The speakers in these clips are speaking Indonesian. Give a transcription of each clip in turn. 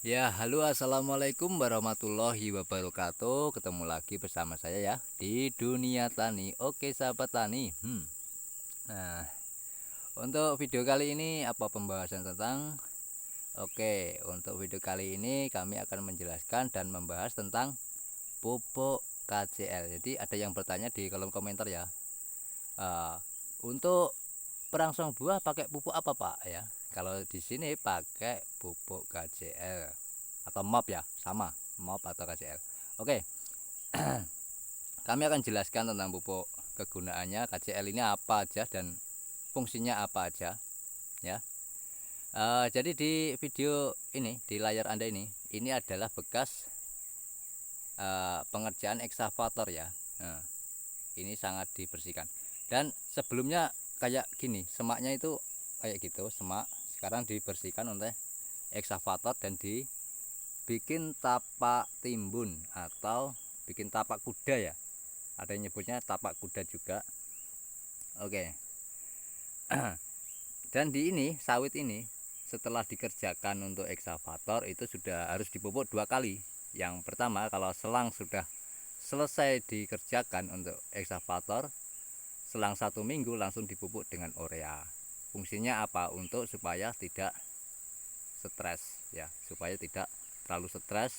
Ya, halo assalamualaikum warahmatullahi wabarakatuh. Ketemu lagi bersama saya ya di dunia tani. Oke, sahabat tani. Nah, untuk video kali ini apa pembahasan tentang? Oke, untuk video kali ini kami akan menjelaskan dan membahas tentang pupuk KCL. Jadi ada yang bertanya di kolom komentar ya. eh, untuk perangsang buah pakai pupuk apa Pak ya? Kalau di sini pakai pupuk KCL atau MOP ya, sama MOP atau KCL. Oke, kami akan jelaskan tentang pupuk, kegunaannya KCL ini apa aja dan fungsinya apa aja ya. Jadi di video ini di layar Anda ini adalah bekas pengerjaan eksavator ya. Nah, ini sangat dibersihkan. Dan sebelumnya kayak gini, semaknya itu kayak gitu, semak. Sekarang dibersihkan oleh eksavator dan dibikin tapak timbun atau bikin tapak kuda ya. Ada yang nyebutnya tapak kuda juga. Oke. Dan di ini sawit ini setelah dikerjakan untuk eksavator itu sudah harus dipupuk 2 kali. Yang pertama kalau selang sudah selesai dikerjakan untuk eksavator, selang 1 minggu langsung dipupuk dengan urea. Fungsinya apa? Untuk supaya tidak stres ya, supaya tidak terlalu stres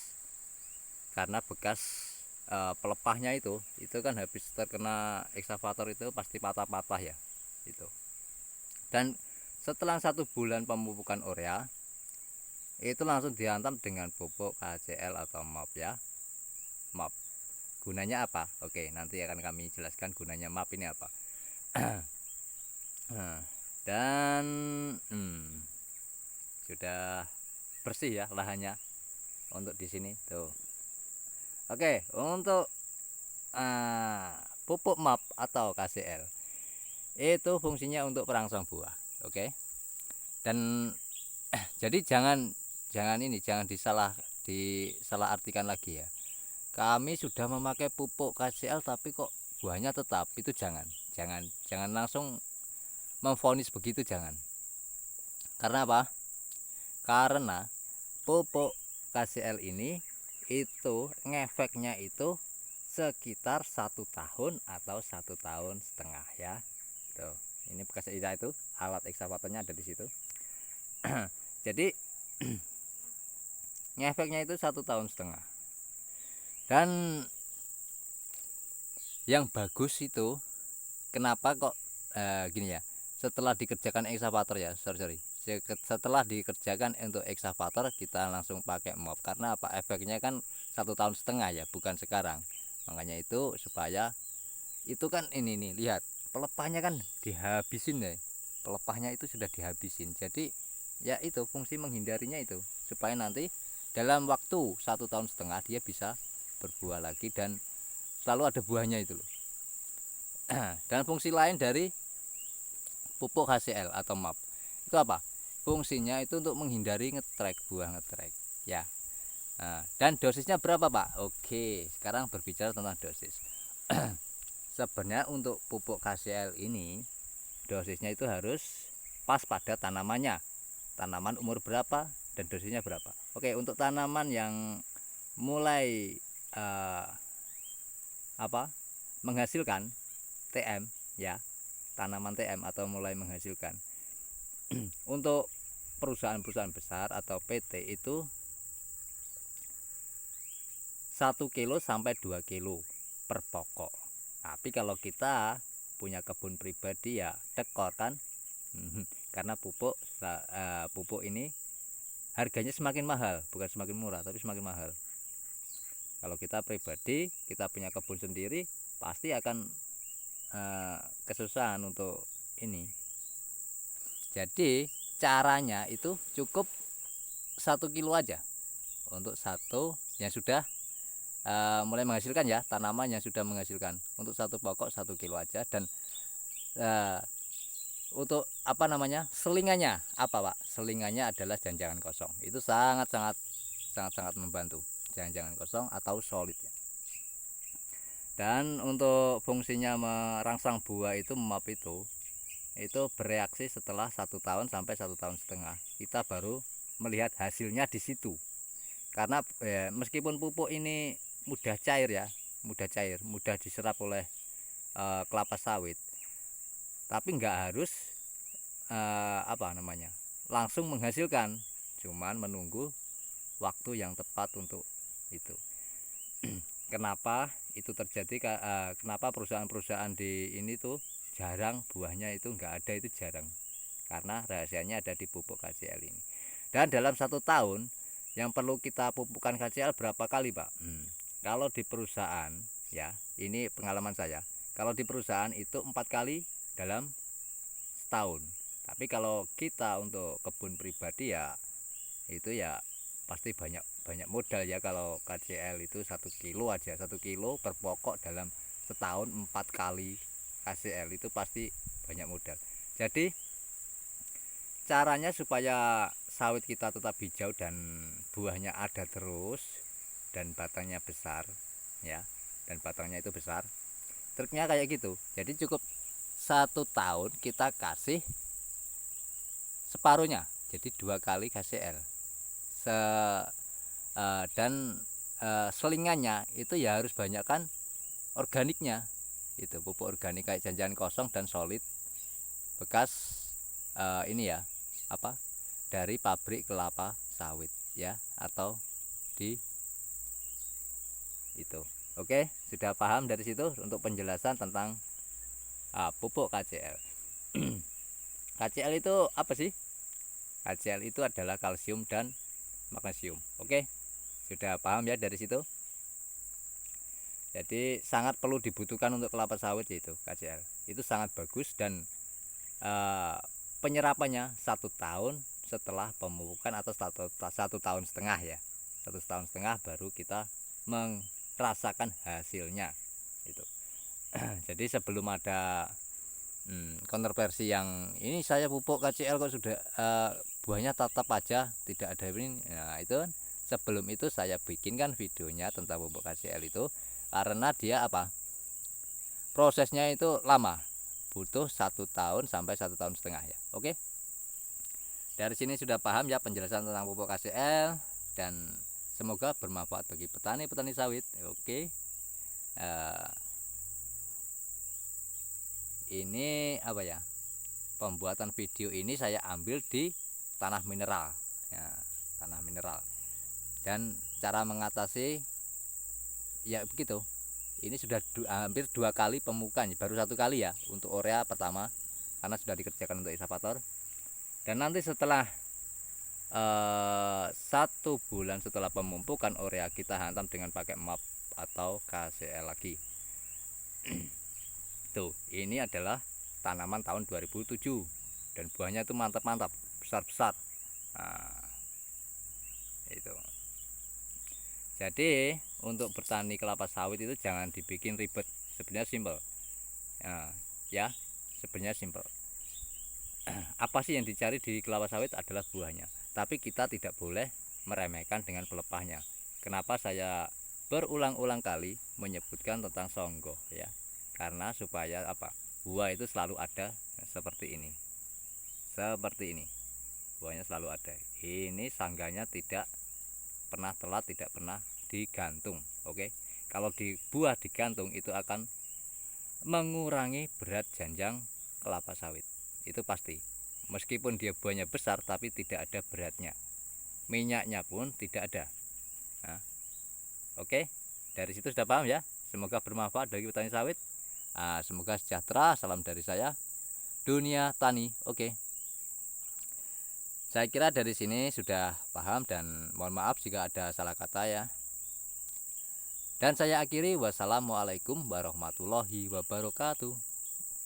karena bekas pelepahnya itu kan habis terkena eksavator itu pasti patah-patah ya itu. Dan setelah 1 bulan pemupukan urea itu langsung dihantam dengan pupuk KCL atau MOP ya. MOP gunanya apa? Oke, nanti akan kami jelaskan gunanya MOP ini apa. Dan sudah bersih ya lahannya untuk di sini tuh. Oke, untuk pupuk MAP atau KCL itu fungsinya untuk perangsang buah. Oke, dan jadi jangan disalah artikan lagi ya. Kami sudah memakai pupuk KCL tapi kok buahnya tetap, itu jangan langsung memvonis begitu, jangan. Karena apa? Karena pupuk KCL ini itu ngefeknya itu sekitar 1 tahun atau 1 tahun setengah ya. Tuh, ini bekas itu alat ekskavatornya ada di situ. Jadi ngefeknya itu 1 tahun setengah. Dan yang bagus itu kenapa kok gini ya? Setelah dikerjakan ekskavator ya, sorry. Setelah dikerjakan untuk ekskavator kita langsung pakai MOP karena apa? Efeknya kan 1 tahun setengah ya, bukan sekarang. Makanya itu supaya itu kan ini nih, lihat pelepahnya kan dihabisin ya, pelepahnya itu sudah dihabisin. Jadi ya itu fungsi menghindarinya itu supaya nanti dalam waktu 1 tahun setengah dia bisa berbuah lagi dan selalu ada buahnya itu loh. Dan fungsi lain dari pupuk HCL atau MAP itu apa? Fungsinya itu untuk menghindari ngetrek, buah ngetrek ya. Dan dosisnya berapa Pak? Oke, sekarang berbicara tentang dosis. Sebenarnya untuk pupuk KCL ini dosisnya itu harus pas pada tanamannya, tanaman umur berapa dan dosisnya berapa. Oke, untuk tanaman yang mulai eh, menghasilkan TM ya, tanaman TM atau mulai menghasilkan untuk perusahaan-perusahaan besar atau PT itu 1 kilo sampai 2 kilo per pokok. Tapi kalau kita punya kebun pribadi ya dekor kan. Karena pupuk ini harganya semakin mahal, bukan semakin murah tapi semakin mahal. Kalau kita pribadi, kita punya kebun sendiri, pasti akan kesusahan untuk ini. Jadi caranya itu cukup 1 kilo aja untuk satu yang sudah mulai menghasilkan ya, tanaman yang sudah menghasilkan. Untuk satu pokok 1 kilo aja. Dan untuk selingannya apa Pak? Selingannya adalah jangan kosong. Itu sangat membantu. Jangan kosong atau solid ya. Dan untuk fungsinya merangsang buah itu MAP itu bereaksi setelah 1 tahun sampai 1 tahun setengah. Kita baru melihat hasilnya di situ. Karena meskipun pupuk ini mudah cair ya, mudah diserap oleh kelapa sawit, tapi nggak harus apa namanya langsung menghasilkan, cuman menunggu waktu yang tepat untuk itu. Kenapa itu terjadi? Kenapa perusahaan-perusahaan di ini tuh jarang buahnya itu nggak ada, itu jarang, karena rahasianya ada di pupuk KCL ini. Dan dalam 1 tahun yang perlu kita pupukkan KCL berapa kali, Pak? Kalau di perusahaan ya, ini pengalaman saya, kalau di perusahaan itu 4 kali dalam setahun. Tapi kalau kita untuk kebun pribadi ya itu ya pasti banyak modal ya. Kalau KCL itu 1 kilo aja, 1 kilo per pokok dalam setahun 4 kali KCL itu pasti banyak modal. Jadi caranya supaya sawit kita tetap hijau dan buahnya ada terus dan batangnya besar ya, dan batangnya itu besar, triknya kayak gitu. Jadi cukup 1 tahun kita kasih separuhnya, jadi 2 kali KCL. Dan selingannya itu ya harus banyakkan organiknya, itu pupuk organik kayak janjian kosong dan solid bekas ini ya apa dari pabrik kelapa sawit ya, atau di itu. Oke, sudah paham dari situ untuk penjelasan tentang pupuk KCL. KCL itu apa sih? KCL itu adalah kalsium dan magnesium. Oke, sudah paham ya dari situ. Jadi sangat perlu dibutuhkan untuk kelapa sawit yaitu KCL. Itu sangat bagus dan penyerapannya 1 tahun setelah pemupukan atau 1,5 tahun ya. 1,5 tahun baru kita merasakan hasilnya itu. Jadi sebelum ada kontroversi yang ini saya pupuk KCL kok sudah buahnya tetap aja tidak ada ini, nah itu kan sebelum itu saya bikinkan videonya tentang pupuk KCL itu, karena dia apa, prosesnya itu lama, butuh 1 tahun sampai 1,5 tahun ya. Oke, dari sini sudah paham ya penjelasan tentang pupuk KCL, dan semoga bermanfaat bagi petani sawit. Oke, ini apa ya, pembuatan video ini saya ambil di tanah mineral ya, tanah mineral, dan cara mengatasi ya begitu. Ini sudah hampir 2 kali pemupukan, baru 1 kali ya untuk urea pertama karena sudah dikerjakan untuk eksavator. Dan nanti setelah 1 bulan setelah pemupukan urea kita hantam dengan pakai MAP atau KCL lagi. Tuh, ini adalah tanaman tahun 2007 dan buahnya itu mantap-mantap, besar-besar. Nah, itu. Jadi untuk bertani kelapa sawit itu jangan dibikin ribet, sebenarnya simple. Nah, ya, sebenarnya simple. Apa sih yang dicari di kelapa sawit adalah buahnya, tapi kita tidak boleh meremehkan dengan pelepahnya. Kenapa saya berulang-ulang kali menyebutkan tentang songgo ya? Karena supaya apa? Buah itu selalu ada seperti ini. Seperti ini. Buahnya selalu ada. Ini sangganya tidak pernah telat, tidak pernah digantung. Oke, kalau di buah digantung itu akan mengurangi berat janjang kelapa sawit, itu pasti. Meskipun dia buahnya besar tapi tidak ada beratnya, minyaknya pun tidak ada. Nah, oke, dari situ sudah paham ya. Semoga bermanfaat bagi petani sawit. Semoga sejahtera. Salam dari saya, Dunia Tani. Oke, saya kira dari sini sudah paham dan mohon maaf jika ada salah kata ya. Dan saya akhiri, wassalamualaikum warahmatullahi wabarakatuh.